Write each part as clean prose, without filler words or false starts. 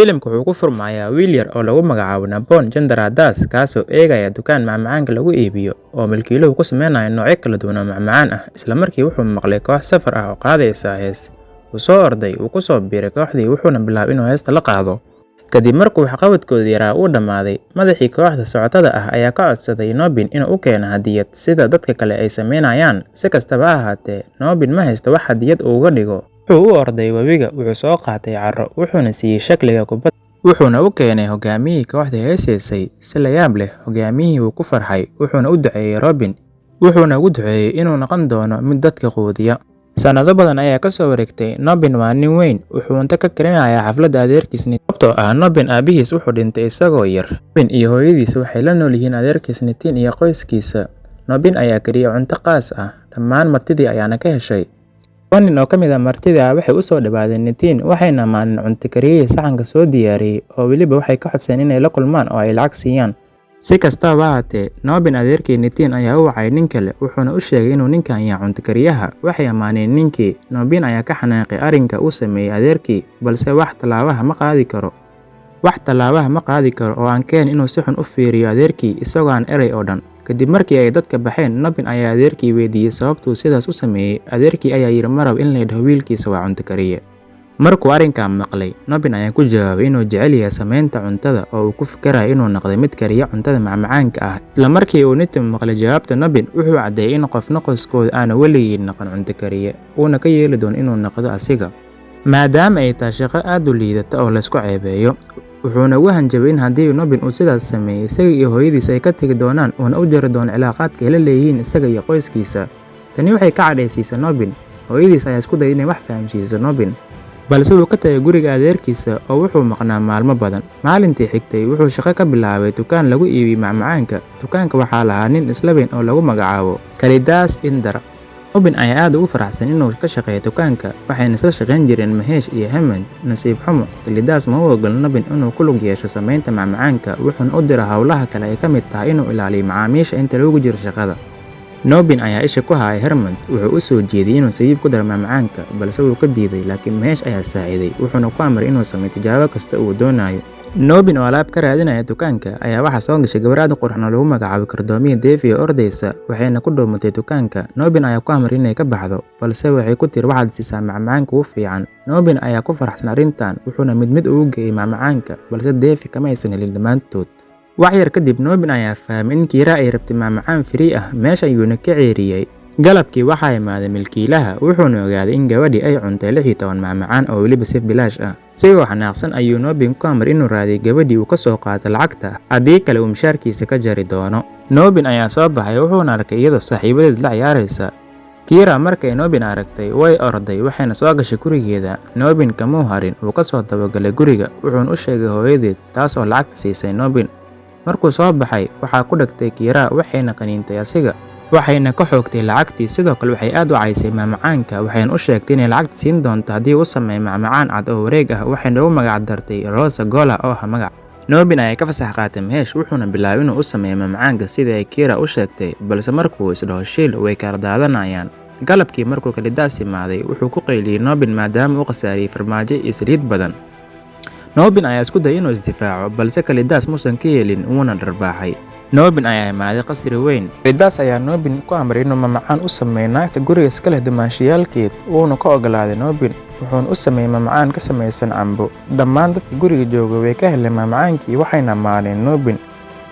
Filimku wuxuu ku furmayaa wiil yar oo lagu magacaabo Nabon Chandradas kaasoo eegaya dukaan macmacaanka lagu iibiyo oo milkiiluhu ku sameynayo noocyo kala duwan oo macmacaan ah. Isla markii wuxuu maqlay koox safar ah oo qaadaysa hees. Wuu soo orday, wuu ku soo biiray kooxdii wuxuuna bilaabay inuu heesta la qaado. Kadib markuu waxqabadkoodii yaraa uu dhammaaday, madaxii kooxda socotada ah ayaa ka codsaday Nobin inuu u keeno hadiyad sida dadka kale ay sameynayaan. Si kastaba ha ahaatee, Nobin ma haysto wax hadiyad uu uga dhigo. Wuxuu u orday webiga, wuxuu soo qaatay carro, wuxuuna siiyey shakliga kubbad, wuxuuna u keenay hogaamiyihii kooxda heesaysay. Si la yaab leh, hogaamiyihii wuu ku farxay, wuxuuna u duceeyey Robin, wuxuuna ugu duceeyey inuu noqon doono mid dadka quudiya. Sanado badan ayaa ka soo wareegtay. Nobin waa nin weyn, wuxuu cunto ka karinayaa xafladda adeerkiis sababtoo ah Nobin aabihiis wuxuu dhintay isagoo yar. Nobin iyo hooyadiis waxay la nool yihiin adeerkiis Nitin iyo qoyskiisa. Nobin ayaa kariyay cunto qaas ah, dhammaan martidii ayaana ka heshay. Laba nin oo ka mid ah martida waxay u soo dhawaadeen Nitin waxayna ammaaneen cunto kariyihii saxanka soo diyaariyey oo weliba waxay ka codsadeen inay la kulmaan oo ay lacag siiyaan. Si kastaba ha ahaatee, Nobin adeerkii Nitin ayaa u wacay nin kale wuxuuna u sheegay inuu ninkan yahay cunto kariyaha. Waxay ammaaneen ninkii. Nobin ayaa ka xanaaqay arrinka uu sameeyey adeerkii, balse wax talaabaha ma qaadi karo oo aan keen inuu si xun u fiiriyo adeerkii isagoo aan eray oo dhan. Kadib markii ay dadka baxeen, Nobin ayaa adeerkii weydiiyey sababtuu sidaas u sameeyey. Adeerkii ayaa yidhi ma rabo in la dhaho wiilkiisa waa cunto kariye. Markuu arrinkan maqlay, Nobin ayaa ku jawaabay inuu jecel yahay samaynta cuntada oo uu ku fikirayo inuu noqdo mid kariya cuntada macmacaanka ah. Isla markii uu Nitin maqlay jawaabta Nobin, wuxuu caddeeyay in qofna qoyskooda aanu weligiin noqon cunto kariye, uuna ka yeeli doono inuu noqdo asiga, maadaama ay tahay shaqo aad u liidata oo la isku ceebeeyo. Wuxuuna ugu hanjabay in haddii Nobin uu sidaas sameeyo, isaga iyo hooyadiis ay ka tagi doonaan uuna u jari doono cilaaqaadka ay la leeyihiin isaga iyo qoyskiisa. Tani waxay ka cadhaysiisay Nobin. Hooyadiis ayaa isku dayay inay wax fahamsiiso Nobin, balse wuu ka tagay guriga adeerkiisa oo wuxuu maqnaa maalmo badan. Maalintii xigtay, wuxuu shaqo ka bilaabay dukaan lagu iibiyo macmacaanka. Dukaanka waxaa lahaa nin Islaweyn oo lagu magacaabo Kalidas Indra. Nobin ayaa aad ugu faraxsan inuu ka shaqeeyo dukaanka, waxayna isla shaqayn jireen Mahesh iyo Hemant. Nasiib xumo, Kalidas ma u ogola Nobin inuu ku lug yeesho samaynta macmacaanka, wuxuuna u diray hawlaha kale ay ka mid tahay inuu ilaaliyo macaamiisha inta lagu jiro shaqada. Nobin ayaa isha ku hayay Hemant, wuxuu u soo jeediyey inuu sayiib ku daro macmacaanka, balse wuu ka diiday. Laakiin Mahesh ayaa saaciday, wuxuuna ku amray inuu sameeyo tijaabo kasta uu doonayo. Nobin oo alaab ka raadinaya dukaanka ayaa waxaa soo gashay gabar aad u qurxoon oo lagu magacaabo Kardoomiye Devi oo ordaysa, waxayna ku dhowmatay dukaanka. Nobin ayaa ku amray inay ka baxdo, balse waxay ku tiri waxaad siisaa macmacaanka ugu fiican. Nobin ayaa ku faraxsan arrintan, wuxuuna mid mid ugu geeyay macmacaanka, balse Devi kama aysan helin dhammaantood. Wax yar kadib, Nobin ayaa fahmay in Kira ay rabtay macmacaan free ah, meesha ayuuna ka ceeriyey. Galabkii waxaa imaaday milkiilaha, wuxuuna ogaaday in gabadhii ay cuntay 16 macmacaan oo weliba si bilaash ah. Isagoo xanaaqsan ayuu Nobin ku amray inuu raadiyo gabadhii uu ka soo qaato lacagta, haddii kale uu mushaarkiisa ka jari doono. Nobin ayaa soo baxay, wuxuuna arkay iyadoo saaxiibadeed la ciyaaraysa. Kira markay Nobin aragtay, way orday waxayna soo gashay gurigeeda. Nobin kamuu harin, wuu ka soo dabagalay guriga, wuxuuna u sheegay hooyadeed, taas oo lacagta siisay Nobin. Markuu soo baxay, waxaa ku dhagtay Kira waxayna qaniintay asiga, waxayna ka xoogtay lacagtii. Sidoo kale waxay aad u caysay macmacaanka, waxayna u sheegtay inay lacagta siin doonto haddii uu sameeyo macmacaan cad oo wareeg ah, waxayna u magac dartay Rosa Gola oo ah magac. Nobin ayaa ka fasax qaatay Mahesh, wuxuuna bilaabay inuu u sameeyo macmacaanka sidii ay Kira u sheegtay, balse markuu isdhaho shiil way kala daadanayaan. Galabkii markuu Kalidas imaaday, wuxuu ku qayliyey Nobin maadaama uu khasaariyey farmaajo iyo saliid badan. Nobin ayaa isku dayay inuu isdifaaco, balse Kalidas muusan ka yeelin, wuuna dharbaaxay. Nobin ayaa imaaday qasri weyn. Kalidas ayaa Nobin ku amray inuu macmacaan u sameeyo naagta guriga iska leh dumaashiyaalkeed, wuuna ka ogolaaday Nobin, wuxuuna u sameeyey macmacaan ka samaysan cambo. Dhammaan dadka guriga jooga way ka heleen macmacaankii, waxayna ammaaneen Nobin.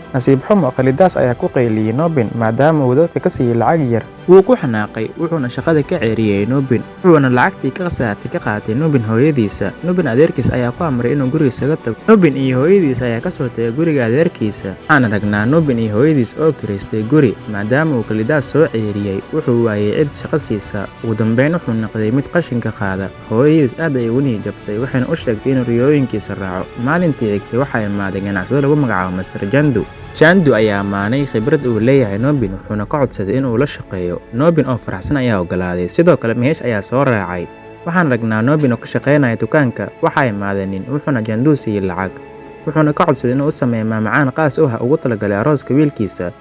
Nasiib xumo, Kalidas ayaa ku qayliyey Nobin maadaama uu dadka ka siiyey lacag yar. Wuu ku xanaaqay, wuxuuna shaqada ka ceeriyey Nobin, wuxuuna lacagtii ka khasaartay ka qaatay Nobin hooyadiisa. Nobin adeerkiis ayaa ku amray inuu gurigiisa ka tago. Nobin iyo hooyadiis ayaa ka soo tagay guriga adeerkiisa. Waxaan aragnaa Nobin iyo hooyadiis oo kiraystay guri, maadaama uu Kalidas soo ceeriyey, wuxuu waayay cid shaqo siisa. Ugu dambeyn wuxuu noqday mid qashinka qaada. Hooyadiis aad ayay ugu niyad jabtay, waxayna u sheegtay inuu riyooyinkiisa raaco. Maalintii xigtay waxaa imaaday ganacsade lagu magacaabo Mr. Chandu ayaa ammaanay khibrad uu leeyahay Nobin, wuxuuna ka codsaday inuu la shaqeeyo. Nobin oo faraxsan ayaa ogolaaday. Sidoo kale Mahesh ayaa soo raacay. Waxaan aragnaa Nobin oo ka shaqeynaya dukaanka. Waxaa imaaday nin, wuxuuna Chandu siiyey lacag, wuxuuna ka codsaday inuu u sameeyo macmacaan qaas ah ugu talagalay arooska wiilkiisa.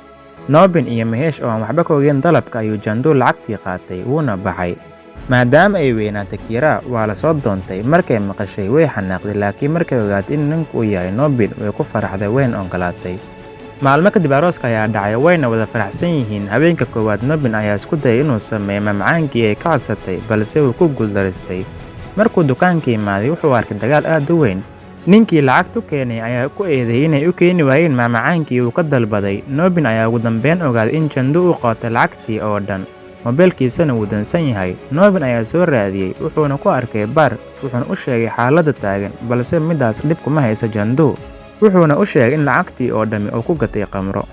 Nobin iyo Mahesh oo aan waxba ka ogeyn dalabka ayuu Chandu lacagtii qaatay, wuuna baxay. Maadaama ay weynaatay Kira, waa la soo doontay. Markay maqashay way xanaaqday, laakiin markay ogaatay in ninku uu yahay Nobin, way ku faraxday wayna oggolaatay. Maalmo kadib arooska ayaa dhacay, wayna wada faraxsan yihiin. Habeenka koowaad Nobin ayaa isku dayay inuu sameeyo macmacaankii ay ka codsatay, balse wuu ku guuldareystay. Markuu dukaanka imaaday, wuxuu arkay dagaal aad u weyn. Ninkii lacagta u keenay ayaa ku eedeeyay inay u keeni waayeen macmacaankii uu ka dalbaday. Nobin ayaa ugu dambeyn ogaaday in Chandu uu qaatay lacagtii oo dhan, moobilkiisana wuu dansan yahay. Nobin ayaa soo raadiyay, wuxuuna ku arkay baar, wuxuuna u sheegay xaaladda taagan, balse midaas dhib kuma hayso Chandu. Wuxuuna u sheegay in lacagtii oo dhammi uu ku gatay khamro.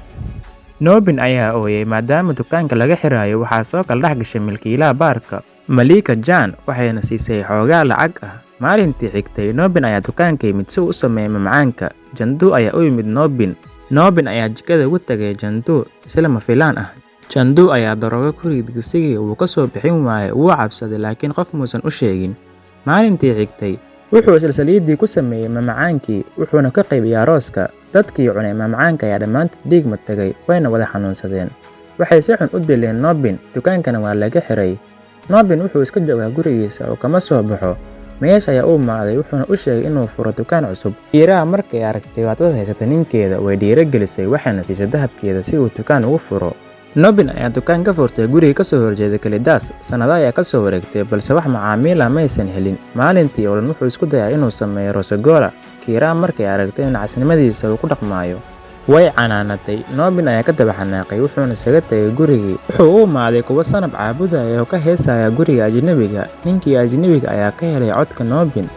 Nobin ayaa ooyay maadaama dukaanka laga xirayo. Waxaa soo kala dhex gashay milkiilaha baarka, Malika Jan, waxayna siisay xoogaa lacag ah. Maalintii xigtay, Nobin ayaa dukaanka yimid si uu u sameeyo macmacaanka. Chandu ayaa u yimid Nobin. Nobin ayaa jikada ugu tagay Chandu si lama filaan ah. Chandu ayaa daroogo ku riday digsigii, wuu ka soo bixin waayay, wuu cabsaday laakiin qof muusan u sheegin. Maalintii xigtay, wuxuu isla saliiddii ku sameeyay macmacaankii, wuxuuna ka qaybiyay arooska. Dadkii cunay macmacaanka ayaa dhammaantood dhiigma tagay, wayna wada xanuunsadeen. Waxay si xun u dileen Nobin, dukaankana waa laga xiray. Nobin wuxuu iska joogaa gurigiisa oo kama soo baxo. Meesha ayaa u imaaday, wuxuuna u sheegay inuu furo dukaan cusub. Kira markay aragtay dhibaatada haysata ninkeeda, way dhiirigelisay, waxayna siisay dahabkeeda si uu dukaan ugu furo. Nobin ayaa dukaan ka furtay guriga ka soo horjeeda Kalidas. Sanado ayaa ka soo wareegtay, balse wax macaamiil ah maysan helin. Maalintii oo dhan wuxuu isku dayay inuu sameeyo rosagola. Kira markay aragtay in nacasnimadiisa uu ku dhaqmaayo, way canaanatay. Nobin ayaa ka daba xanaaqay, wuxuuna isaga tagay gurigii. Wuxuu u imaaday kuwa sanab caabudaya oo ka heesaya guriga ajnabiga. Ninkii ajnabiga ayaa ka helay codka Nobin,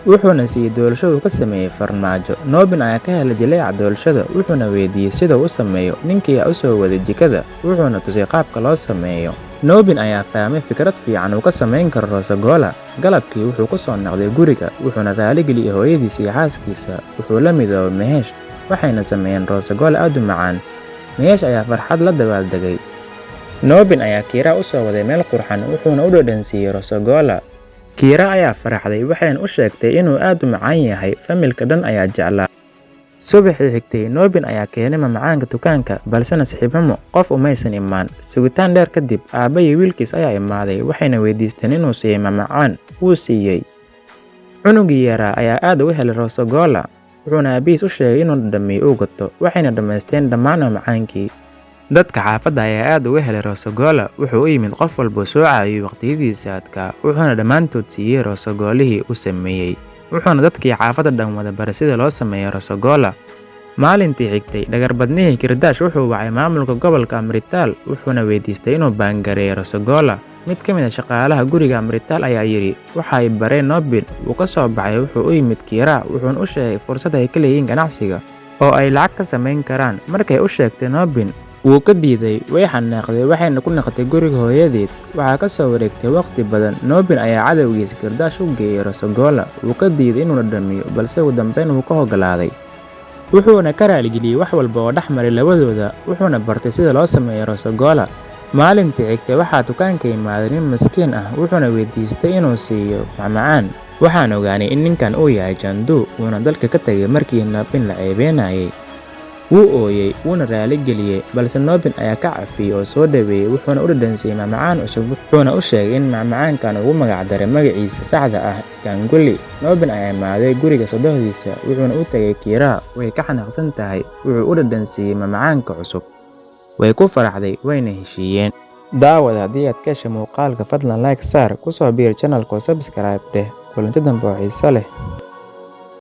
wuxuuna siiyey doolasho uu ka sameeyay farmaajo. Nobin ayaa ka helay jileeca doolashada, wuxuuna weydiiyey sida uu u sameeyo. Ninkii ayaa u soo waday jikada, wuxuuna tusay qaabka loo sameeyo. Nobin ayaa fahmay fikrad fiican uu ka samayn karo rosagola. Galabkii wuxuu ku soo noqday guriga, wuxuuna raaligeliyay hooyadiisa iyo xaaskiisa. Wuxuu la midoobay Mahesh, waxayna sameeyeen rosagola aad u macaan. Mahesh ayaa farxad la dabaaldegay. Nobin ayaa Kira u soo waday meel qurxan, wuxuuna u dhadhansiiyey rosagola. Kira ayaa faraxday, waxayna u sheegtay inuu aad u macaan yahay. Familka dhan ayaa jeclaa. Subaxii xigtay, Nobin ayaa keenay macmacaanka dukaanka, balse nasiib xumo qof umaysan imaan. Sugitaan dheer kadib, aabba iyo wiilkiis ayaa imaaday, waxayna weydiisteen inuu siiyo macmacaan. Wuu siiyey. Cunugii yaraa ayaa aad uga helay rosagola, wuxuuna aabihiis u sheegay inuu dhadhamiyo uu gato, waxayna dhammaysteen dhammaan macmacaankii. Dadka xaafadda ayaa aad uga helay rosagola. Wuxuu u yimid qof walba soo caawiyay waqtiyadiisa adkaa, wuxuuna dhammaantood siiyey rosagolihii uu sameeyey. Wuxuuna dadkii xaafadda dhan wada baray sida loo sameeyo rosagola. Maalintii xigtay, dhagarbadnihii Kirdash wuxuu wacay maamulka gobolka Amritaal, wuxuuna weydiistay inuu baangareeyo rosagola. Mid ka mid ah shaqaalaha guriga Amritaal ayaa yidhi, waxa ay bareen Nobin. Wuu ka soo baxay, wuxuu u yimid Kira, wuxuuna u sheegay fursad ay ka leeyihiin ganacsiga oo ay lacag ka samayn karaan. Markay u sheegtay Nobin, wuu ka diiday, way xanaaqday, waxayna ku noqotay guriga hooyadeed. Waxaa ka soo wareegtay waqti badan. Nobin ayaa cadowgiisa Kirdash u geeyay rosagola. Wuu ka diiday inuu dhadhamiyo, balse ugu dambeyn wuu ka oggolaaday. Wuxuuna ka raaligeliyey wax walba oo dhex maray labadooda, wuxuuna bartay sida loo sameeyo rosagola. Maalintii xigtay, waxaa dukaanka imaaday nin miskiin ah, wuxuuna weydiistay inuu siiyo macmacaan. Waxaan ogaanay in ninkan uu yahay Chandu, wuuna dalka ka tagay markii Nobin la ceebeynayay. Wuu ooyay, wuuna raaligeliyey, balse Nobin ayaa ka cafiyey oo soo dhaweeyey, wuxuuna u dhadhansiiyey macmacaan cusub. Wuxuuna u sheegay in macmacaankan ugu magac daray magaciisa saxda ah, Ganguly. Nobin ayaa imaaday guriga sodohdiisa, wuxuuna u tagay Kira, way ka xanaaqsan tahay. Wuxuu u dhadhansiiyey macmacaanka cusub, way ku faraxday, wayna heshiiyeen. Daawad haddii aad ka heshay muuqaalka, fadlan like saar, ku soo biir channelka oo subscribe dheh. Kulanti dambe oo xiiso leh.